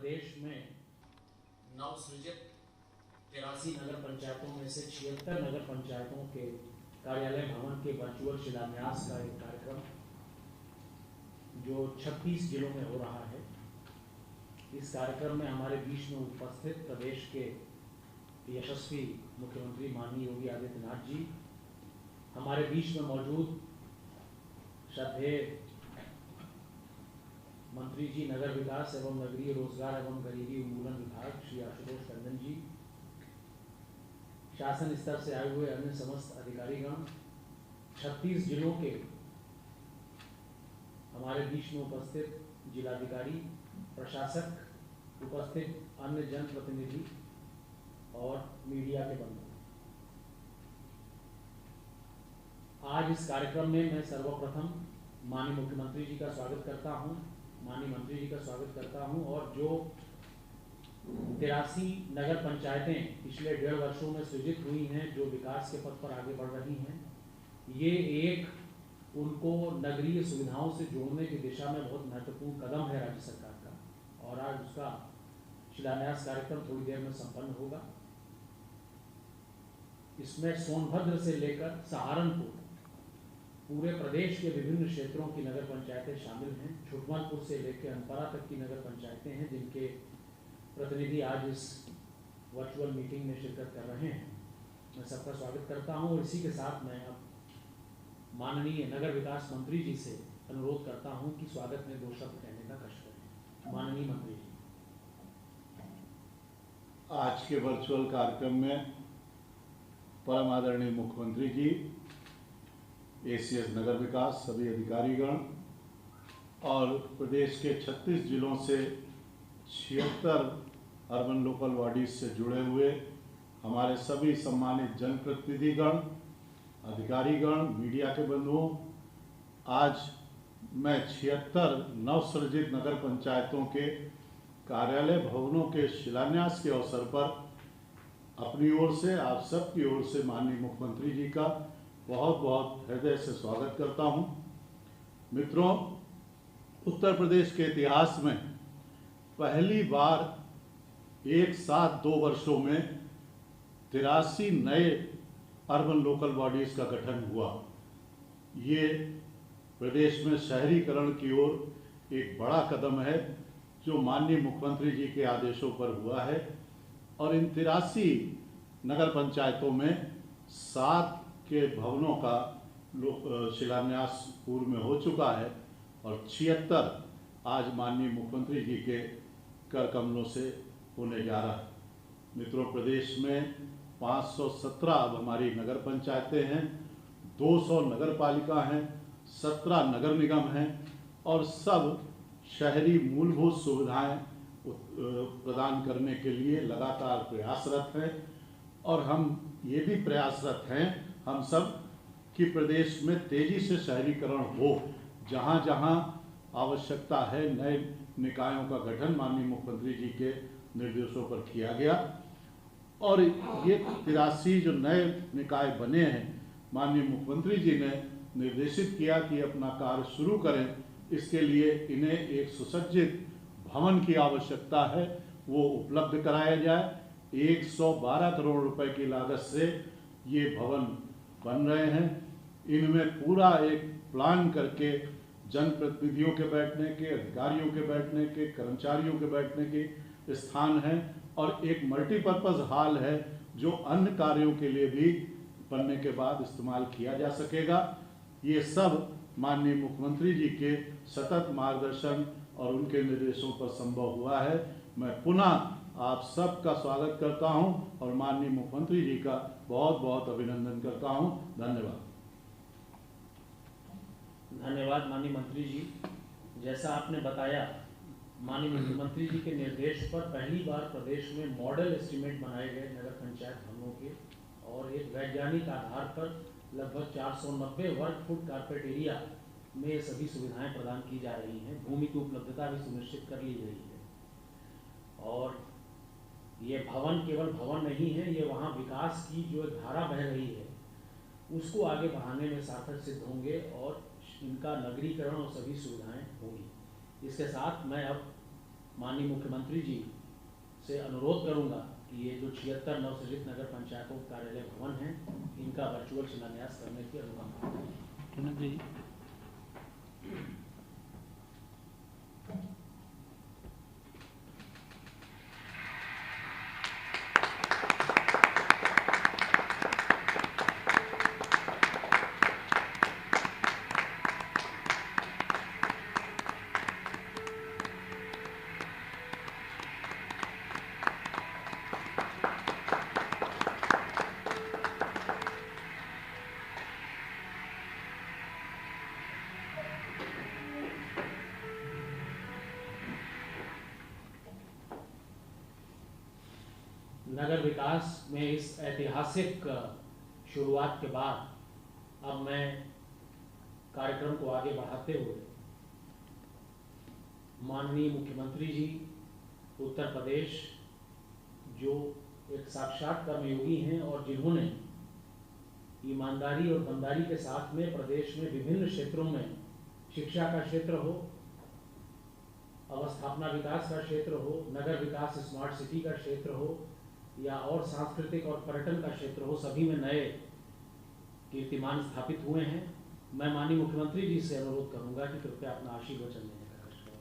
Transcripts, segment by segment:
प्रदेश में नवसृजित 83 नगर पंचायतों में से 76 नगर पंचायतों के कार्यालय भवन के वर्चुअल शिलान्यास का एक कार्यक्रम जो 36 जिलों में हो रहा है। इस कार्यक्रम में हमारे बीच में उपस्थित प्रदेश के यशस्वी मुख्यमंत्री माननीय योगी आदित्यनाथ जी, हमारे बीच में मौजूद श्रद्धेय मंत्री जी नगर विकास एवं नगरीय रोजगार एवं गरीबी उन्मूलन विभाग श्री आशुतोष टंडन जी, शासन स्तर से आए हुए अन्य समस्त अधिकारीगण, 36 जिलों के हमारे बीच में उपस्थित जिलाधिकारी, प्रशासक, उपस्थित अन्य जनप्रतिनिधि और मीडिया के बंधु। आज इस कार्यक्रम में मैं सर्वप्रथम माननीय मुख्यमंत्री जी का स्वागत करता हूं, माननीय मंत्री जी का स्वागत करता हूं और जो 83 नगर पंचायतें पिछले 1.5 वर्षों में सृजित हुई हैं, जो विकास के पथ पर आगे बढ़ रही हैं, ये एक उनको नगरीय सुविधाओं से जोड़ने की दिशा में बहुत महत्वपूर्ण कदम है राज्य सरकार का, और आज उसका शिलान्यास कार्यक्रम थोड़ी देर में संपन्न होगा। इसमें सोनभद्र से लेकर सहारनपुर पूरे प्रदेश के विभिन्न क्षेत्रों की नगर पंचायतें शामिल हैं। छुटमलपुर से लेकर अनपरा तक की नगर पंचायतें हैं, जिनके प्रतिनिधि आज इस वर्चुअल मीटिंग में शिरकत कर रहे हैं। मैं सबका स्वागत करता हूं और इसी के साथ मैं अब माननीय नगर विकास मंत्री जी से अनुरोध करता हूं कि स्वागत में 2 शब्द कहने का कष्ट करें। माननीय मंत्री जी। आज के वर्चुअल कार्यक्रम में परम आदरणीय मुख्यमंत्री जी, एसीएस नगर विकास, सभी अधिकारीगण और प्रदेश के 36 जिलों से 76 अर्बन लोकल बॉडीज से जुड़े हुए हमारे सभी सम्मानित जनप्रतिनिधिगण, अधिकारीगण, मीडिया के बंधुओं, आज मैं 76 नवसृजित नगर पंचायतों के कार्यालय भवनों के शिलान्यास के अवसर पर अपनी ओर से, आप सबकी ओर से माननीय मुख्यमंत्री जी का बहुत बहुत हृदय से स्वागत करता हूं। मित्रों, उत्तर प्रदेश के इतिहास में पहली बार एक साथ 2 वर्षों में 83 नए अर्बन लोकल बॉडीज का गठन हुआ। ये प्रदेश में शहरीकरण की ओर एक बड़ा कदम है जो माननीय मुख्यमंत्री जी के आदेशों पर हुआ है, और इन 83 नगर पंचायतों में 7 के भवनों का शिलान्यास पूर्व में हो चुका है और 76 आज माननीय मुख्यमंत्री जी के कर कमलों से होने जा रहा है। मित्रों, प्रदेश में 517 अब हमारी नगर पंचायतें हैं, 200 नगर पालिका हैं, 17 नगर निगम हैं और सब शहरी मूलभूत सुविधाएं प्रदान करने के लिए लगातार प्रयासरत हैं। और हम ये भी प्रयासरत हैं हम सब कि प्रदेश में तेजी से शहरीकरण हो। जहाँ जहाँ आवश्यकता है, नए निकायों का गठन माननीय मुख्यमंत्री जी के निर्देशों पर किया गया और ये 83 जो नए निकाय बने हैं, माननीय मुख्यमंत्री जी ने निर्देशित किया कि अपना कार्य शुरू करें। इसके लिए इन्हें एक सुसज्जित भवन की आवश्यकता है, वो उपलब्ध कराया जाए। 112 करोड़ रुपए की लागत से ये भवन बन रहे हैं। इनमें पूरा एक प्लान करके जनप्रतिनिधियों के बैठने के, अधिकारियों के बैठने के, कर्मचारियों के बैठने के स्थान हैं और एक मल्टीपर्पज़ हॉल है जो अन्य कार्यों के लिए भी बनने के बाद इस्तेमाल किया जा सकेगा। ये सब माननीय मुख्यमंत्री जी के सतत मार्गदर्शन और उनके निर्देशों पर संभव हुआ है। मैं पुनः आप सबका स्वागत करता हूं और माननीय मुख्यमंत्री जी का बहुत बहुत अभिनंदन करता हूं। धन्यवाद। धन्यवाद माननीय मंत्री जी। जैसा आपने बताया, माननीय मुख्यमंत्री जी के निर्देश पर पहली बार प्रदेश में मॉडल एस्टीमेट बनाए गए नगर पंचायत भवनों के, और एक वैज्ञानिक आधार पर लगभग 490 वर्ग फुट कारपेट एरिया में सभी सुविधाएं प्रदान की जा रही हैं। भूमि की उपलब्धता भी सुनिश्चित कर ली गई है और ये भवन केवल भवन नहीं है, ये वहाँ विकास की जो धारा बह रही है उसको आगे बढ़ाने में सार्थक सिद्ध होंगे और इनका नगरीकरण और सभी सुविधाएं होंगी। इसके साथ मैं अब माननीय मुख्यमंत्री जी से अनुरोध करूंगा कि ये जो 76 नवसृजित नगर पंचायतों कार्यालय भवन हैं, इनका वर्चुअल शिलान्यास करने की अनुकंपा करें। नगर विकास में इस ऐतिहासिक शुरुआत के बाद अब मैं कार्यक्रम को आगे बढ़ाते हुए माननीय मुख्यमंत्री जी उत्तर प्रदेश, जो एक साक्षात कर्मयोगी हैं और जिन्होंने ईमानदारी और दमदारी के साथ में प्रदेश में विभिन्न क्षेत्रों में, शिक्षा का क्षेत्र हो, अवस्थापना विकास का क्षेत्र हो, नगर विकास स्मार्ट सिटी का क्षेत्र हो, या और सांस्कृतिक और पर्यटन का क्षेत्र हो, सभी में नए कीर्तिमान स्थापित हुए हैं। मैं माननीय मुख्यमंत्री जी से अनुरोध करूंगा कि कृपया अपना आशीर्वचन देने का कष्ट करें।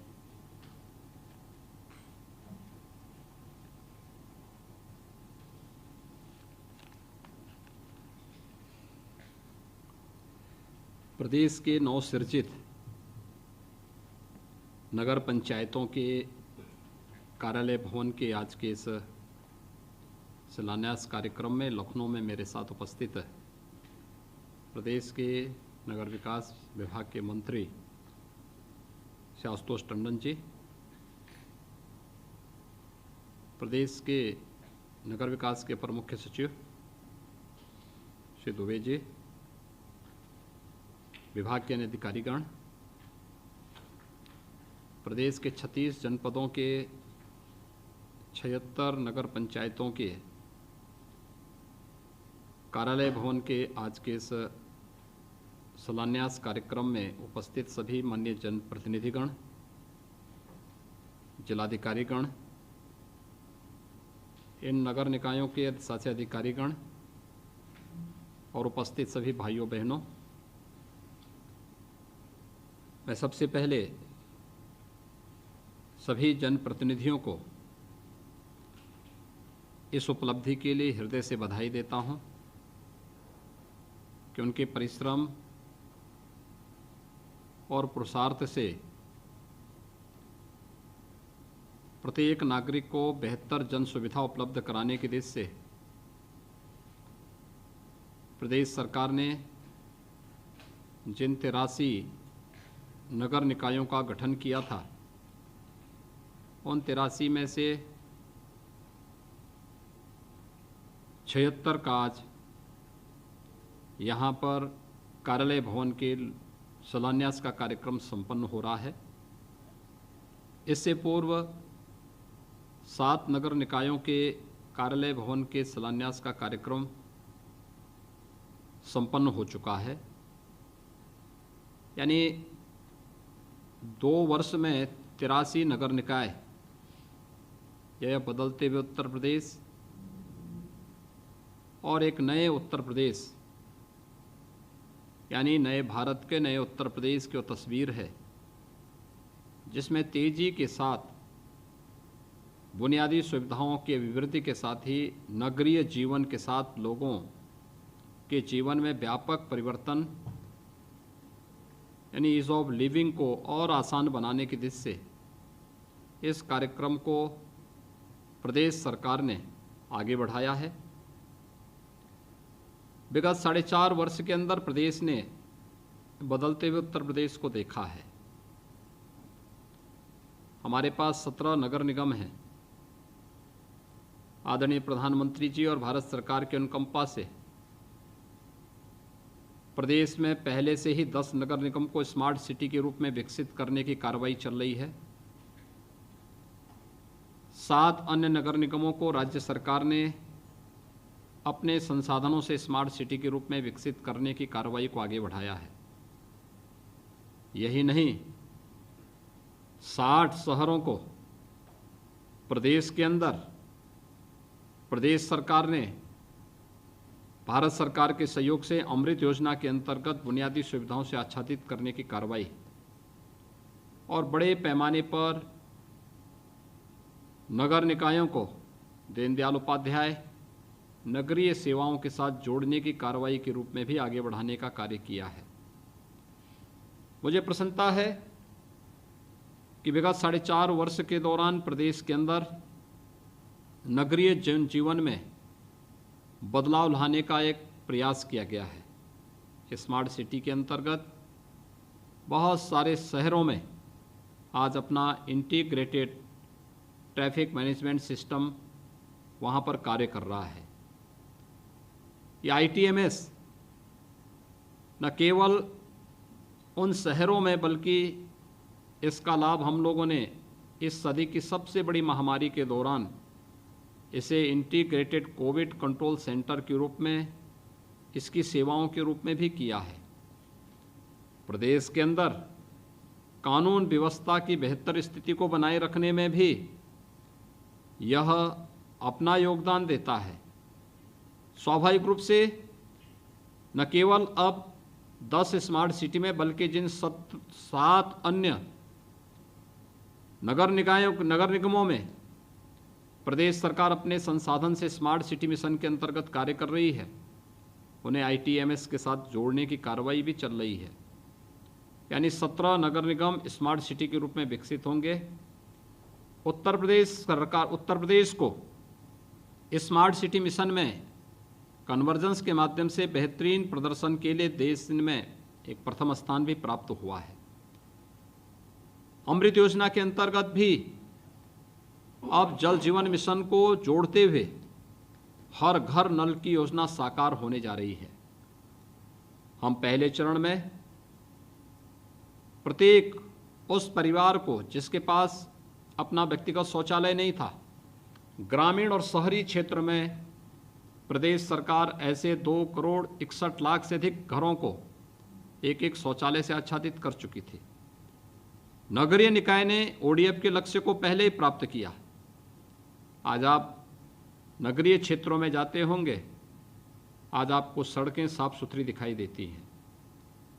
प्रदेश के नवसृजित नगर पंचायतों के कार्यालय भवन के आज के इस शिलान्यास कार्यक्रम में लखनऊ में मेरे साथ उपस्थित है प्रदेश के नगर विकास विभाग के मंत्री श्री आशुतोष टंडन जी, प्रदेश के नगर विकास के अपर मुख्य सचिव श्री दुबे जी, विभाग के अन्य अधिकारीगण, प्रदेश के 36 जनपदों के 76 नगर पंचायतों के कार्यालय भवन के आज के इस शिलान्यास कार्यक्रम में उपस्थित सभी माननीय जनप्रतिनिधिगण, जिलाधिकारीगण, इन नगर निकायों के अधिशासी अधिकारीगण और उपस्थित सभी भाइयों बहनों, मैं सबसे पहले सभी जनप्रतिनिधियों को इस उपलब्धि के लिए हृदय से बधाई देता हूं कि उनके परिश्रम और पुरुषार्थ से प्रत्येक नागरिक को बेहतर जन सुविधा उपलब्ध कराने की दिशा से प्रदेश सरकार ने जिन 83 नगर निकायों का गठन किया था, उन 83 में से 76 का आज यहाँ पर कार्यालय भवन के शिलान्यास का कार्यक्रम संपन्न हो रहा है। इससे पूर्व 7 नगर निकायों के कार्यालय भवन के शिलान्यास का कार्यक्रम संपन्न हो चुका है, यानी 2 वर्ष में 83 नगर निकाय, यह बदलते हुए उत्तर प्रदेश और एक नए उत्तर प्रदेश, यानी नए भारत के नए उत्तर प्रदेश की वो तस्वीर है जिसमें तेजी के साथ बुनियादी सुविधाओं के अभिवृद्धि के साथ ही नगरीय जीवन के साथ लोगों के जीवन में व्यापक परिवर्तन, यानी ईज ऑफ लिविंग को और आसान बनाने की दिशा से इस कार्यक्रम को प्रदेश सरकार ने आगे बढ़ाया है। विगत 4.5 वर्ष के अंदर प्रदेश ने बदलते हुए उत्तर प्रदेश को देखा है। हमारे पास 17 नगर निगम हैं। आदरणीय प्रधानमंत्री जी और भारत सरकार के अनुकंपा से प्रदेश में पहले से ही 10 नगर निगम को स्मार्ट सिटी के रूप में विकसित करने की कार्रवाई चल रही है। 7 अन्य नगर निगमों को राज्य सरकार ने अपने संसाधनों से स्मार्ट सिटी के रूप में विकसित करने की कार्रवाई को आगे बढ़ाया है। यही नहीं, 60 शहरों को प्रदेश के अंदर प्रदेश सरकार ने भारत सरकार के सहयोग से अमृत योजना के अंतर्गत बुनियादी सुविधाओं से आच्छादित करने की कार्रवाई और बड़े पैमाने पर नगर निकायों को दीनदयाल उपाध्याय नगरीय सेवाओं के साथ जोड़ने की कार्रवाई के रूप में भी आगे बढ़ाने का कार्य किया है। मुझे प्रसन्नता है कि विगत 4.5 वर्ष के दौरान प्रदेश के अंदर नगरीय जनजीवन में बदलाव लाने का एक प्रयास किया गया है। स्मार्ट सिटी के अंतर्गत बहुत सारे शहरों में आज अपना इंटीग्रेटेड ट्रैफिक मैनेजमेंट सिस्टम वहाँ पर कार्य कर रहा है। ये ITMS न केवल उन शहरों में बल्कि इसका लाभ हम लोगों ने इस सदी की सबसे बड़ी महामारी के दौरान इसे इंटीग्रेटेड कोविड कंट्रोल सेंटर के रूप में, इसकी सेवाओं के रूप में भी किया है। प्रदेश के अंदर कानून व्यवस्था की बेहतर स्थिति को बनाए रखने में भी यह अपना योगदान देता है। स्वाभाविक रूप से न केवल अब 10 स्मार्ट सिटी में बल्कि जिन 7 अन्य नगर निगमों में प्रदेश सरकार अपने संसाधन से स्मार्ट सिटी मिशन के अंतर्गत कार्य कर रही है, उन्हें ITMS के साथ जोड़ने की कार्रवाई भी चल रही है। यानी 17 नगर निगम स्मार्ट सिटी के रूप में विकसित होंगे। उत्तर प्रदेश को स्मार्ट सिटी मिशन में कन्वर्जेंस के माध्यम से बेहतरीन प्रदर्शन के लिए देश में एक प्रथम स्थान भी प्राप्त हुआ है। अमृत योजना के अंतर्गत भी अब जल जीवन मिशन को जोड़ते हुए हर घर नल की योजना साकार होने जा रही है। हम पहले चरण में प्रत्येक उस परिवार को जिसके पास अपना व्यक्तिगत शौचालय नहीं था, ग्रामीण और शहरी क्षेत्र में प्रदेश सरकार ऐसे 2,61,00,000 से अधिक घरों को एक शौचालय से आच्छादित कर चुकी थी। नगरीय निकाय ने ODF के लक्ष्य को पहले ही प्राप्त किया। आज आप नगरीय क्षेत्रों में जाते होंगे, आज आपको सड़कें साफ सुथरी दिखाई देती हैं,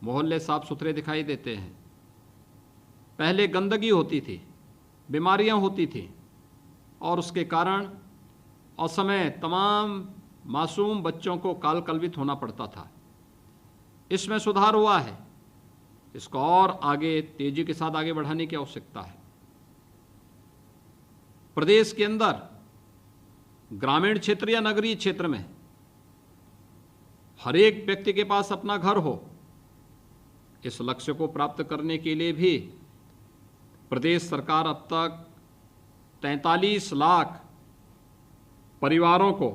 मोहल्ले साफ सुथरे दिखाई देते हैं। पहले गंदगी होती थी, बीमारियां होती थी और उसके कारण असमय तमाम मासूम बच्चों को काल कलवित होना पड़ता था। इसमें सुधार हुआ है, इसको और आगे तेजी के साथ आगे बढ़ाने की आवश्यकता है। प्रदेश के अंदर ग्रामीण क्षेत्र या नगरीय क्षेत्र में हर एक व्यक्ति के पास अपना घर हो, इस लक्ष्य को प्राप्त करने के लिए भी प्रदेश सरकार अब तक 43 लाख परिवारों को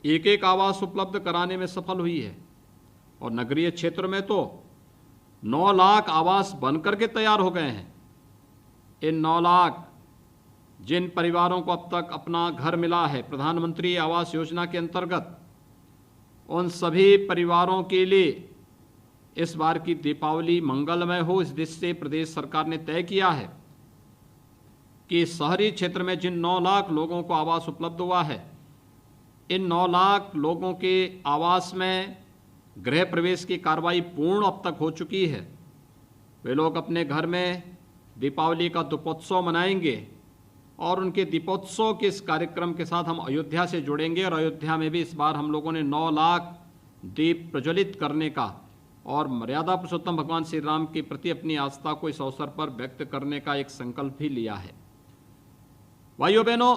एक आवास उपलब्ध कराने में सफल हुई है और नगरीय क्षेत्र में तो 9 लाख आवास बनकर के तैयार हो गए हैं। इन 9 लाख जिन परिवारों को अब तक अपना घर मिला है प्रधानमंत्री आवास योजना के अंतर्गत, उन सभी परिवारों के लिए इस बार की दीपावली मंगलमय हो, इस दृष्टि से प्रदेश सरकार ने तय किया है कि शहरी क्षेत्र में जिन 9 लाख लोगों को आवास उपलब्ध हुआ है, इन 9 लाख लोगों के आवास में गृह प्रवेश की कार्रवाई पूर्ण अब तक हो चुकी है। वे लोग अपने घर में दीपावली का दीपोत्सव मनाएंगे और उनके दीपोत्सव के इस कार्यक्रम के साथ हम अयोध्या से जुड़ेंगे और अयोध्या में भी इस बार हम लोगों ने 9 लाख दीप प्रज्वलित करने का और मर्यादा पुरुषोत्तम भगवान श्री राम के प्रति अपनी आस्था को इस अवसर पर व्यक्त करने का एक संकल्प भी लिया है। भाइयों बहनों,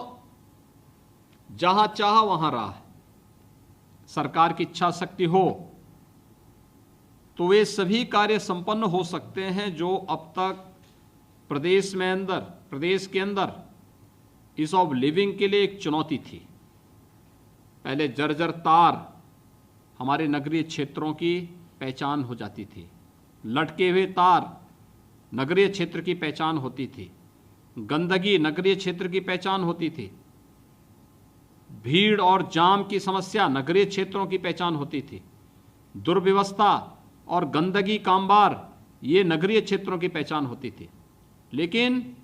जहां चाह वहां राह। सरकार की इच्छा शक्ति हो तो वे सभी कार्य संपन्न हो सकते हैं जो अब तक प्रदेश के अंदर ईज ऑफ लिविंग के लिए एक चुनौती थी। पहले जर्जर तार हमारे नगरीय क्षेत्रों की पहचान हो जाती थी, लटके हुए तार नगरीय क्षेत्र की पहचान होती थी, गंदगी नगरीय क्षेत्र की पहचान होती थी, भीड़ और जाम की समस्या नगरीय क्षेत्रों की पहचान होती थी, दुर्व्यवस्था और गंदगी कामबार ये नगरीय क्षेत्रों की पहचान होती थी। लेकिन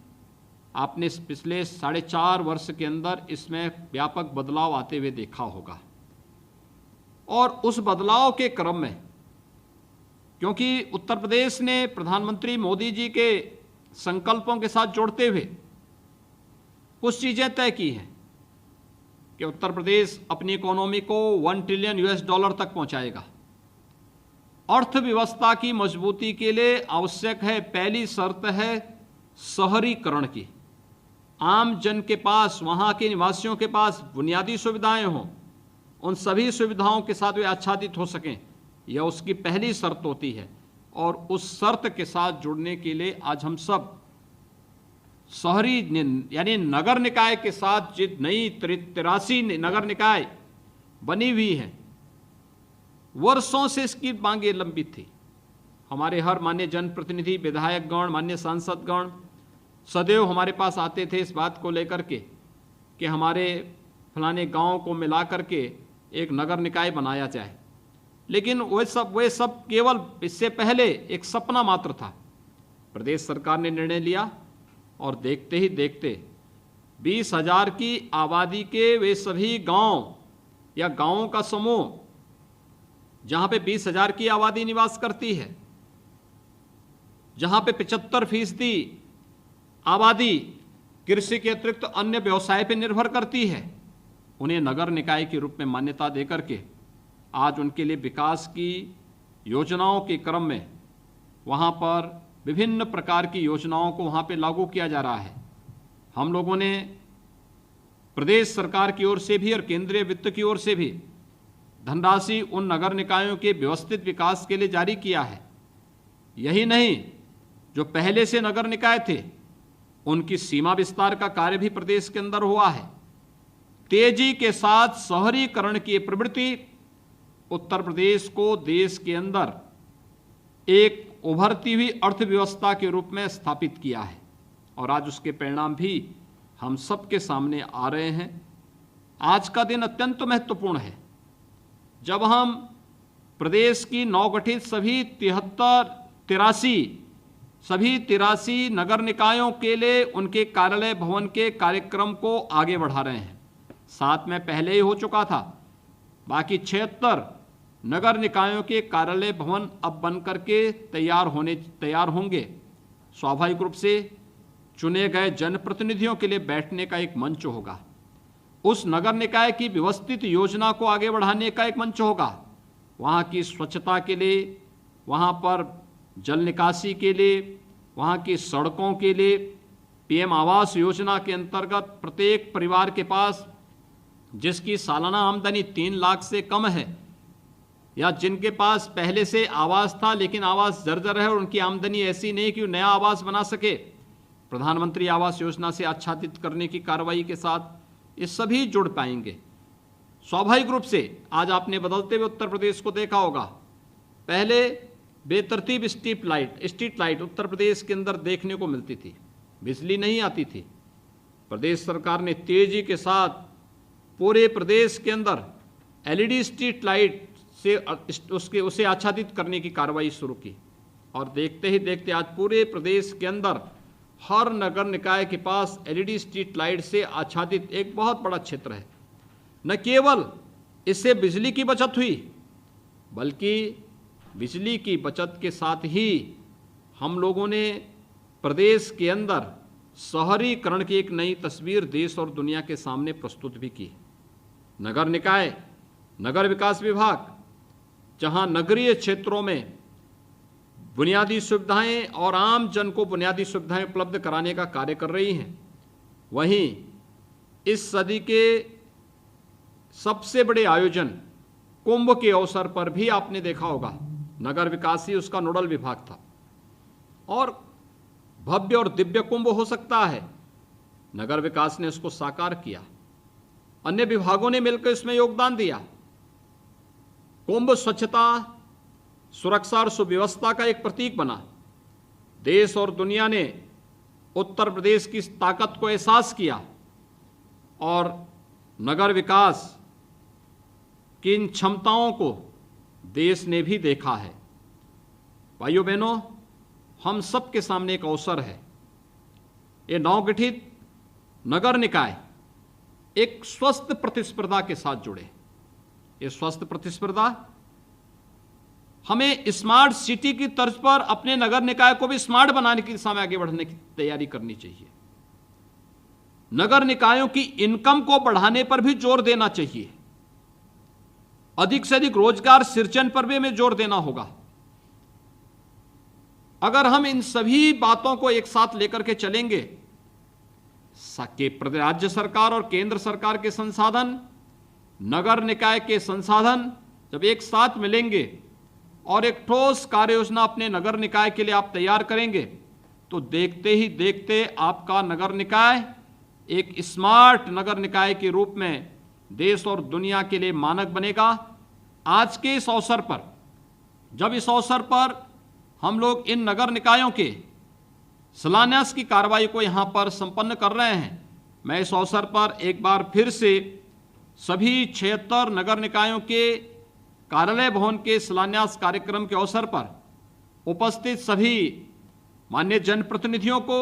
आपने इस पिछले 4.5 वर्ष के अंदर इसमें व्यापक बदलाव आते हुए देखा होगा। और उस बदलाव के क्रम में, क्योंकि उत्तर प्रदेश ने प्रधानमंत्री मोदी जी के संकल्पों के साथ जोड़ते हुए कुछ चीज़ें तय की हैं कि उत्तर प्रदेश अपनी इकोनॉमी को $1 ट्रिलियन तक पहुंचाएगा। अर्थव्यवस्था की मजबूती के लिए आवश्यक है, पहली शर्त है शहरीकरण की। आम जन के पास, वहाँ के निवासियों के पास बुनियादी सुविधाएं हों, उन सभी सुविधाओं के साथ वे आच्छादित हो सकें, यह उसकी पहली शर्त होती है। और उस शर्त के साथ जुड़ने के लिए आज हम सब शहरी यानी नगर निकाय के साथ जो नई 83 नगर निकाय बनी हुई है, वर्षों से इसकी मांगे लंबित थी। हमारे हर मान्य जनप्रतिनिधि, विधायकगण, मान्य सांसदगण सदैव हमारे पास आते थे इस बात को लेकर के कि हमारे फलाने गांव को मिला करके एक नगर निकाय बनाया जाए। लेकिन वे सब केवल इससे पहले एक सपना मात्र था। प्रदेश सरकार ने निर्णय लिया और देखते ही देखते 20,000 की आबादी के वे सभी गांव या गांवों का समूह जहां पे 20,000 की आबादी निवास करती है, जहां पे 75% आबादी कृषि के अतिरिक्त अन्य व्यवसाय पर निर्भर करती है, उन्हें नगर निकाय के रूप में मान्यता देकर के आज उनके लिए विकास की योजनाओं के क्रम में वहाँ पर विभिन्न प्रकार की योजनाओं को वहाँ पे लागू किया जा रहा है। हम लोगों ने प्रदेश सरकार की ओर से भी और केंद्रीय वित्त की ओर से भी धनराशि उन नगर निकायों के व्यवस्थित विकास के लिए जारी किया है। यही नहीं, जो पहले से नगर निकाय थे उनकी सीमा विस्तार का कार्य भी प्रदेश के अंदर हुआ है। तेजी के साथ शहरीकरण की प्रवृत्ति उत्तर प्रदेश को देश के अंदर एक उभरती हुई अर्थव्यवस्था के रूप में स्थापित किया है और आज उसके परिणाम भी हम सबके सामने आ रहे हैं। आज का दिन अत्यंत महत्वपूर्ण है जब हम प्रदेश की नवगठित सभी 83 नगर निकायों के लिए उनके कार्यालय भवन के कार्यक्रम को आगे बढ़ा रहे हैं। 7 में पहले ही हो चुका था, बाकी 76 नगर निकायों के कार्यालय भवन अब बन करके तैयार होंगे। स्वाभाविक रूप से चुने गए जनप्रतिनिधियों के लिए बैठने का एक मंच होगा, उस नगर निकाय की व्यवस्थित योजना को आगे बढ़ाने का एक मंच होगा, वहाँ की स्वच्छता के लिए, वहाँ पर जल निकासी के लिए, वहाँ की सड़कों के लिए, पीएम आवास योजना के अंतर्गत प्रत्येक परिवार के पास जिसकी सालाना आमदनी 3 लाख से कम है या जिनके पास पहले से आवास था लेकिन आवास जर्जर है और उनकी आमदनी ऐसी नहीं कि वो नया आवास बना सके, प्रधानमंत्री आवास योजना से आच्छादित करने की कार्रवाई के साथ ये सभी जुड़ पाएंगे। स्वाभाविक रूप से आज आपने बदलते हुए उत्तर प्रदेश को देखा होगा। पहले बेतरतीब स्ट्रीट लाइट उत्तर प्रदेश के अंदर देखने को मिलती थी, बिजली नहीं आती थी। प्रदेश सरकार ने तेजी के साथ पूरे प्रदेश के अंदर एलईडी स्ट्रीट लाइट से उसे आच्छादित करने की कार्रवाई शुरू की और देखते ही देखते आज पूरे प्रदेश के अंदर हर नगर निकाय के पास एलईडी स्ट्रीट लाइट से आच्छादित एक बहुत बड़ा क्षेत्र है। न केवल इससे बिजली की बचत हुई बल्कि बिजली की बचत के साथ ही हम लोगों ने प्रदेश के अंदर शहरीकरण की एक नई तस्वीर देश और दुनिया के सामने प्रस्तुत भी की। नगर निकाय, नगर विकास विभाग जहां नगरीय क्षेत्रों में बुनियादी सुविधाएं और आम जन को बुनियादी सुविधाएं उपलब्ध कराने का कार्य कर रही हैं, वहीं इस सदी के सबसे बड़े आयोजन कुंभ के अवसर पर भी आपने देखा होगा नगर विकास ही उसका नोडल विभाग था और भव्य और दिव्य कुंभ हो सकता है, नगर विकास ने उसको साकार किया, अन्य विभागों ने मिलकर इसमें योगदान दिया। कुंभ स्वच्छता, सुरक्षा और सुव्यवस्था का एक प्रतीक बना। देश और दुनिया ने उत्तर प्रदेश की ताकत को एहसास किया और नगर विकास की इन क्षमताओं को देश ने भी देखा है। भाइयों बहनों, हम सबके सामने एक अवसर है ये नवगठित नगर निकाय एक स्वस्थ प्रतिस्पर्धा के साथ जुड़े। ये स्वस्थ प्रतिस्पर्धा हमें स्मार्ट सिटी की तर्ज पर अपने नगर निकाय को भी स्मार्ट बनाने की दिशा में आगे बढ़ने की तैयारी करनी चाहिए। नगर निकायों की इनकम को बढ़ाने पर भी जोर देना चाहिए। अधिक से अधिक रोजगार सृजन पर भी हमें जोर देना होगा। अगर हम इन सभी बातों को एक साथ लेकर के चलेंगे, राज्य सरकार और केंद्र सरकार के संसाधन, नगर निकाय के संसाधन जब एक साथ मिलेंगे और एक ठोस कार्य योजना अपने नगर निकाय के लिए आप तैयार करेंगे, तो देखते ही देखते आपका नगर निकाय एक स्मार्ट नगर निकाय के रूप में देश और दुनिया के लिए मानक बनेगा। आज के इस अवसर पर, जब इस अवसर पर हम लोग इन नगर निकायों के शिलान्यास की कार्रवाई को यहाँ पर संपन्न कर रहे हैं, मैं इस अवसर पर एक बार फिर से सभी 76 नगर निकायों के कार्यालय भवन के शिलान्यास कार्यक्रम के अवसर पर उपस्थित सभी माननीय जनप्रतिनिधियों को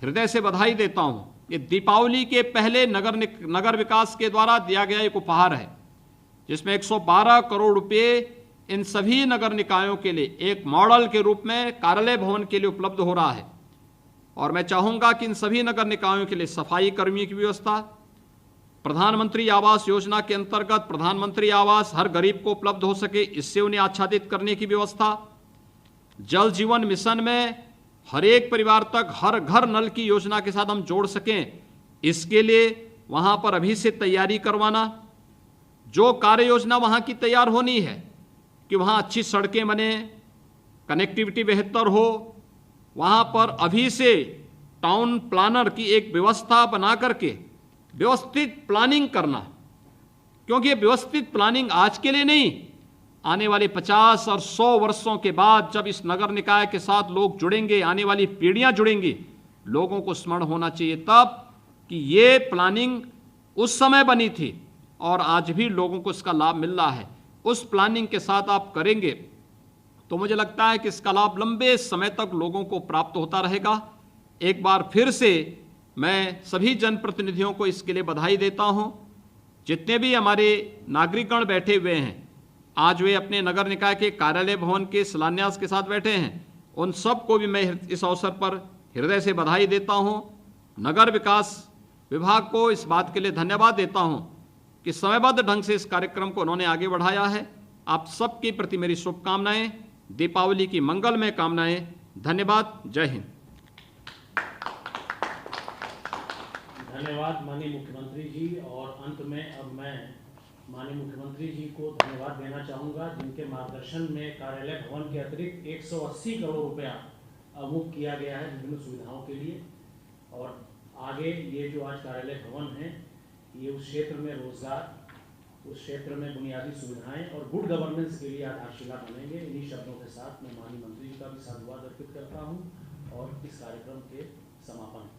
हृदय से बधाई देता हूँ। ये दीपावली के पहले नगर विकास के द्वारा दिया गया एक उपहार है, जिसमें 112 करोड़ रुपए इन सभी नगर निकायों के लिए एक मॉडल के रूप में कार्यालय भवन के लिए उपलब्ध हो रहा है। और मैं चाहूंगा कि इन सभी नगर निकायों के लिए सफाई कर्मियों की व्यवस्था, प्रधानमंत्री आवास योजना के अंतर्गत प्रधानमंत्री आवास हर गरीब को उपलब्ध हो सके, इससे उन्हें आच्छादित करने की व्यवस्था, जल जीवन मिशन में हर एक परिवार तक हर घर नल की योजना के साथ हम जोड़ सकें, इसके लिए वहां पर अभी से तैयारी करवाना। जो कार्य योजना वहां की तैयार होनी है कि वहां अच्छी सड़कें बने, कनेक्टिविटी बेहतर हो, वहां पर अभी से टाउन प्लानर की एक व्यवस्था बना करके व्यवस्थित प्लानिंग करना, क्योंकि ये व्यवस्थित प्लानिंग आज के लिए नहीं, आने वाले 50 और 100 वर्षों के बाद जब इस नगर निकाय के साथ लोग जुड़ेंगे, आने वाली पीढ़ियां जुड़ेंगी, लोगों को स्मरण होना चाहिए तब कि ये प्लानिंग उस समय बनी थी और आज भी लोगों को इसका लाभ मिल रहा है। उस प्लानिंग के साथ आप करेंगे तो मुझे लगता है कि इसका लाभ लंबे समय तक लोगों को प्राप्त होता रहेगा। एक बार फिर से मैं सभी जनप्रतिनिधियों को इसके लिए बधाई देता हूं। जितने भी हमारे नागरिकगण बैठे हुए हैं, आज वे अपने नगर निकाय के कार्यालय भवन के शिलान्यास के साथ बैठे हैं, उन सब को भी मैं इस अवसर पर हृदय से बधाई देता हूं। नगर विकास विभाग को इस बात के लिए धन्यवाद देता हूं कि समयबद्ध ढंग से इस कार्यक्रम को उन्होंने आगे बढ़ाया है। आप सबके प्रति मेरी शुभकामनाएं, दीपावली की मंगलमय कामनाएं। धन्यवाद। जय हिंद। धन्यवाद माननीय मुख्यमंत्री जी। और अंत में अब मैं माननीय मुख्यमंत्री जी को धन्यवाद देना चाहूँगा, जिनके मार्गदर्शन में कार्यालय भवन के अतिरिक्त 180 करोड़ रुपया अवमुक्त किया गया है विभिन्न सुविधाओं के लिए। और आगे ये जो आज कार्यालय भवन है, ये उस क्षेत्र में रोजगार, उस क्षेत्र में बुनियादी सुविधाएं और गुड गवर्नेंस के लिए आधारशिला बनेंगे। इन्हीं शब्दों के साथ मैं माननीय मंत्री जी का भी साधुवाद अर्पित करता हूँ और इस कार्यक्रम के समापन